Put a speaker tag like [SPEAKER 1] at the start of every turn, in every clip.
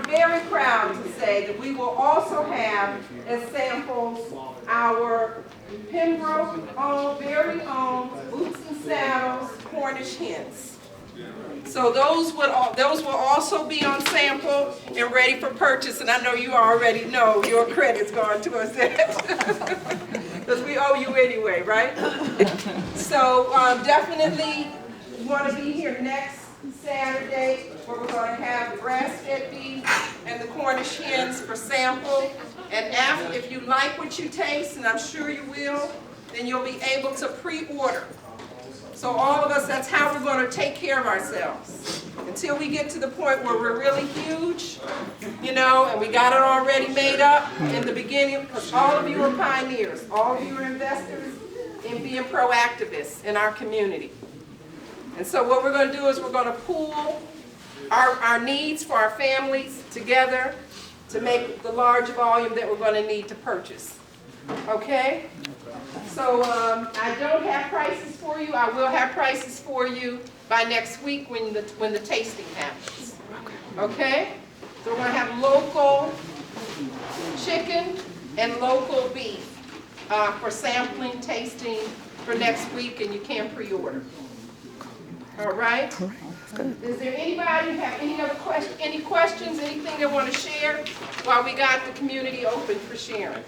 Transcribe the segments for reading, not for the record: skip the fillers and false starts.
[SPEAKER 1] very proud to say that we will also have as samples our Pembroke very own boots and saddles Cornish hens. So those will also be on sample and ready for purchase, and I know you already know your credit's going towards that. Because we owe you anyway, right? So definitely want to be here next Saturday where we're going to have the grass-fed beef and the Cornish hens for sample. And after, if you like what you taste, and I'm sure you will, then you'll be able to pre-order. So all of us, that's how we're going to take care of ourselves. Until we get to the point where we're really huge, you know, and we got it already made up in the beginning, because all of you are pioneers. All of you are investors in being proactivists in our community. And so what we're going to do is we're going to pool our needs for our families together to make the large volume that we're going to need to purchase. Okay? So I don't have prices for you. I will have prices for you by next week when the tasting happens. Okay? So we're going to have local chicken and local beef for sampling, tasting for next week, and you can pre-order. All right? Is there anybody who have any other questions, anything they want to share while we got the community open for sharing?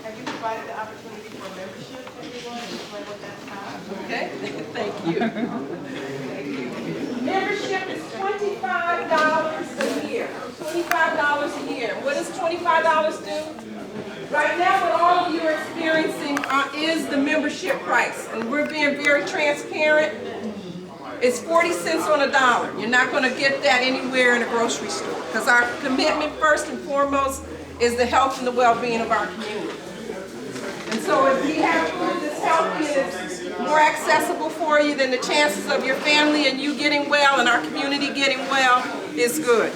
[SPEAKER 2] Have you provided the opportunity for membership, everyone? Explain what that's about.
[SPEAKER 1] Okay, thank you. Thank you. Membership is $25 a year. $25 a year. What does $25 do? Right now, what all of you are experiencing is the membership price, and we're being very transparent. It's 40 cents on a dollar. You're not going to get that anywhere in a grocery store, because our commitment, first and foremost, is the health and the well-being of our community. And so if we have food that's healthy and is more accessible for you, then the chances of your family and you getting well and our community getting well is good.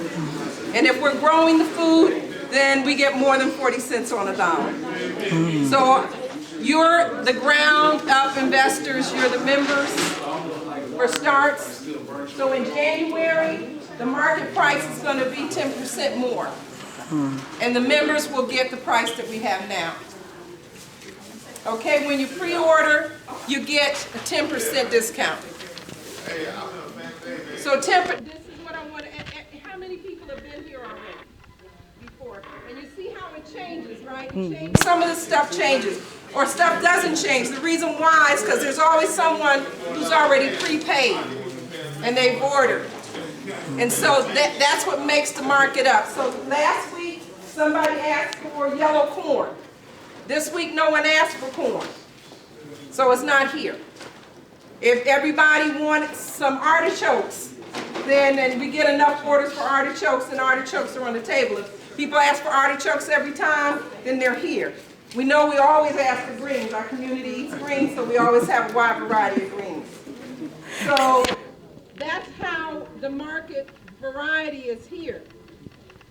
[SPEAKER 1] And if we're growing the food, then we get more than 40 cents on a dollar. So you're the ground up investors, you're the members for starts. So in January, the market price is going to be 10% more. And the members will get the price that we have now. Okay, when you pre-order, you get a 10% discount. So this is what I want to, how many people have been here already before? And you see how it changes, right? Some of the stuff changes, or stuff doesn't change. The reason why is because there's always someone who's already prepaid, and they've ordered. And so that's what makes the market up. So last week, somebody asked for yellow corn. This week, no one asked for corn. So it's not here. If everybody wanted some artichokes, then we get enough orders for artichokes, and artichokes are on the table. If people ask for artichokes every time, then they're here. We know we always ask for greens. Our community eats greens, so we always have a wide variety of greens. So that's how the market variety is here.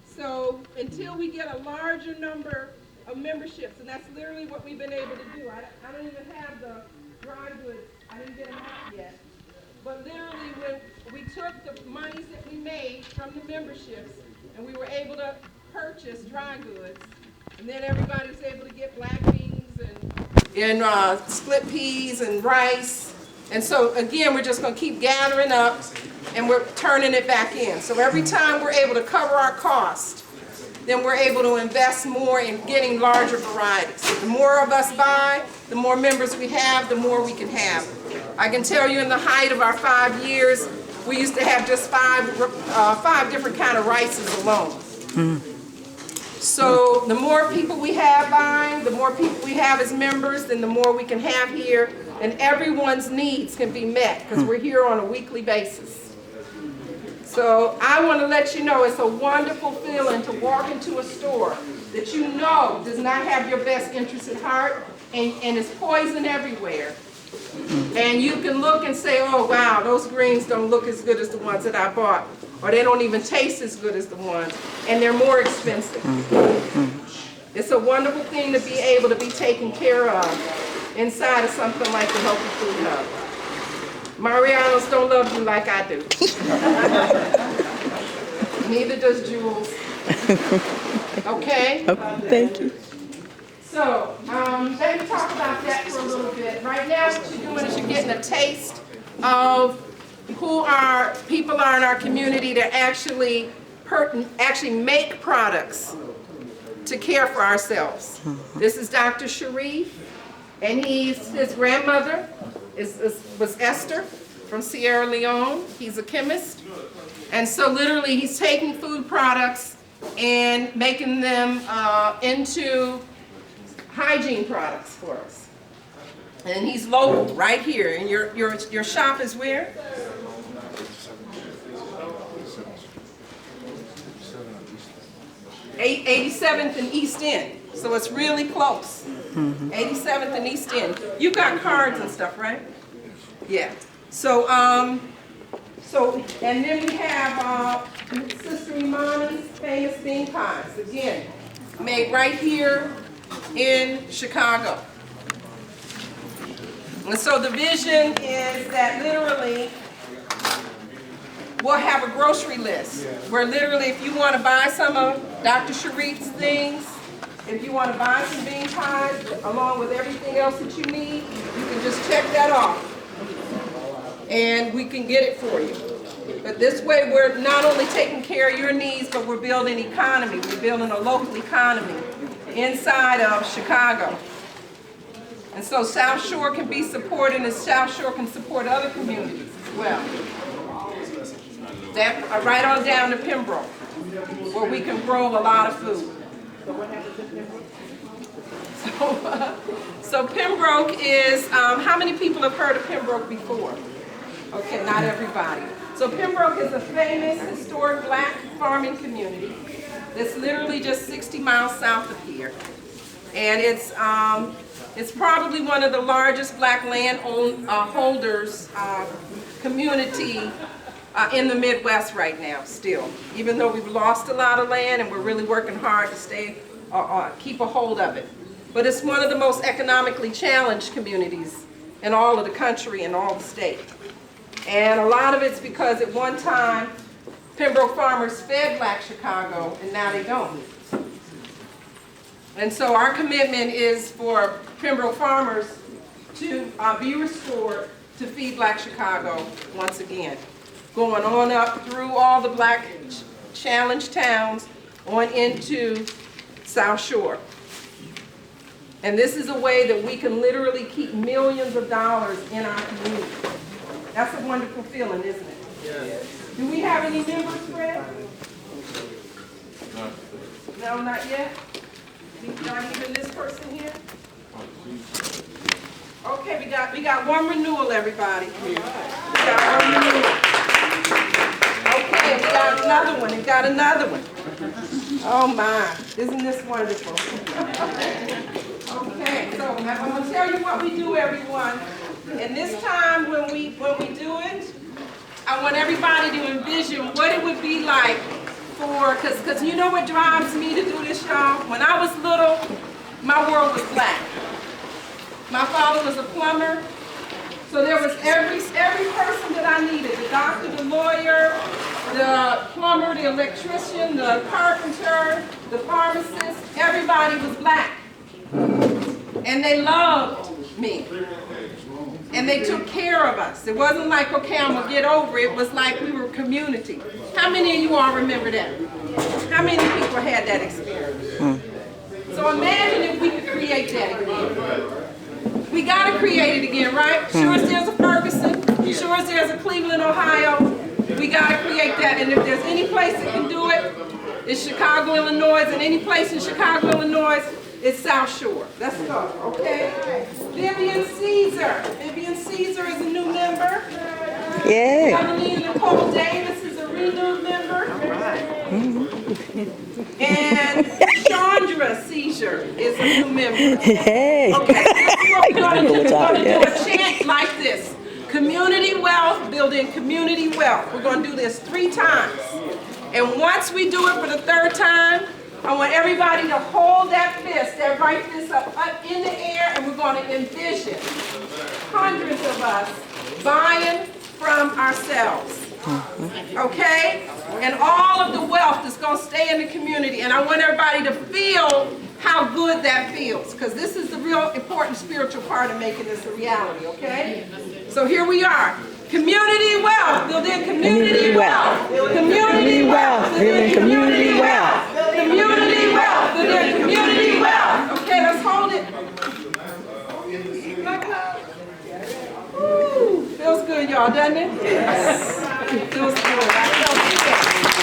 [SPEAKER 1] So until we get a larger number of memberships, and that's literally what we've been able to do. I don't even have the dry goods. I didn't get them out yet. But literally when we took the monies that we made from the memberships and we were able to purchase dry goods, and then everybody was able to get black beans and split peas and rice. And so again, we're just going to keep gathering up and we're turning it back in. So every time we're able to cover our cost, then we're able to invest more in getting larger varieties. So the more of us buy, the more members we have, the more we can have. I can tell you in the height of our 5 years, we used to have just five different kind of rices alone. So the more people we have buying, the more people we have as members, then the more we can have here, and everyone's needs can be met because we're here on a weekly basis. So I want to let you know it's a wonderful feeling to walk into a store that you know does not have your best interest at heart and is poison everywhere. And you can look and say, oh wow, those greens don't look as good as the ones that I bought. Or they don't even taste as good as the ones. And they're more expensive. It's a wonderful thing to be able to be taken care of inside of something like the Healthy Food Hub. Marianos don't love you like I do. Neither does Jules. Okay?
[SPEAKER 3] Thank you.
[SPEAKER 1] So, let me talk about that for a little bit. Right now, what you're doing is you're getting a taste of who our people are in our community that actually make products to care for ourselves. This is Dr. Sharif, and his grandmother was Esther from Sierra Leone. He's a chemist. And so literally he's taking food products and making them into hygiene products for us. And he's local, right here. And your shop is where? 87th and East End. So it's really close. 87th and East End. You got cards and stuff, right? Yeah. So, and then we have Sister Imani's famous bean pies. Again, made right here in Chicago. And so the vision is that literally we'll have a grocery list where literally if you want to buy some of Dr. Sharif's things, if you want to buy some bean pies along with everything else that you need, you can just check that off and we can get it for you. But this way we're not only taking care of your needs, but we're building economy. We're building a local economy inside of Chicago. And so South Shore can be supported and South Shore can support other communities as well. That, right on down to Pembroke, where we can grow a lot of food. So Pembroke is, how many people have heard of Pembroke before? Okay, not everybody. So Pembroke is a famous historic black farming community that's literally just 60 miles south of here. And it's probably one of the largest black land holders community in the Midwest right now still. Even though we've lost a lot of land and we're really working hard to stay, keep a hold of it. But it's one of the most economically challenged communities in all of the country and all the state. And a lot of it's because at one time, Pembroke farmers fed Black Chicago, and now they don't. And so our commitment is for Pembroke farmers to be restored to feed Black Chicago once again. Going on up through all the black challenged towns on into South Shore. And this is a way that we can literally keep millions of dollars in our community. That's a wonderful feeling, isn't it? Yes. Do we have any members, Fred? No, not yet? Not even this person here? Okay, we got one renewal, everybody. We got one renewal. Okay, we got another one. We got another one. Oh my, isn't this wonderful? Okay, so I'm going to tell you what we do, everyone. And this time when we do it, I want everybody to envision what it would be like for, because you know what drives me to do this, y'all? When I was little, my world was black. My father was a plumber, so there was every person that I needed, the doctor, the lawyer, the plumber, the electrician, the carpenter, the pharmacist, everybody was black. And they loved me. And they took care of us. It wasn't like, okay, I'm gonna get over it. It was like we were community. How many of you all remember that? How many people had that experience? So imagine if we could create that again. We gotta create it again, right? Sure as there's a Ferguson, sure as there's a Cleveland, Ohio, we gotta create that. And if there's any place that can do it, it's Chicago, Illinois, and any place in Chicago, Illinois, it's South Shore. Let's go, okay? Vivian Caesar. Vivian Caesar is a new member.
[SPEAKER 3] Yeah.
[SPEAKER 1] Melanie Nicole Davis is a renewed member. And Chandra Caesar is a new member.
[SPEAKER 3] Hey.
[SPEAKER 1] Okay, this is what we're going to do. We're going to do a chant like this. Community wealth, building community wealth. We're going to do this 3 times. And once we do it for the 3rd time, I want everybody to hold that fist, that right fist up in the air, and we're going to envision hundreds of us buying from ourselves. Okay? And all of the wealth is going to stay in the community. And I want everybody to feel how good that feels, because this is the real important spiritual part of making this a reality, okay? So here we are. Community wealth, building community wealth. Community wealth, building community wealth. Community wealth, building community wealth. Okay, let's hold it. Woo, feels good, y'all, doesn't it? Feels good. I felt it.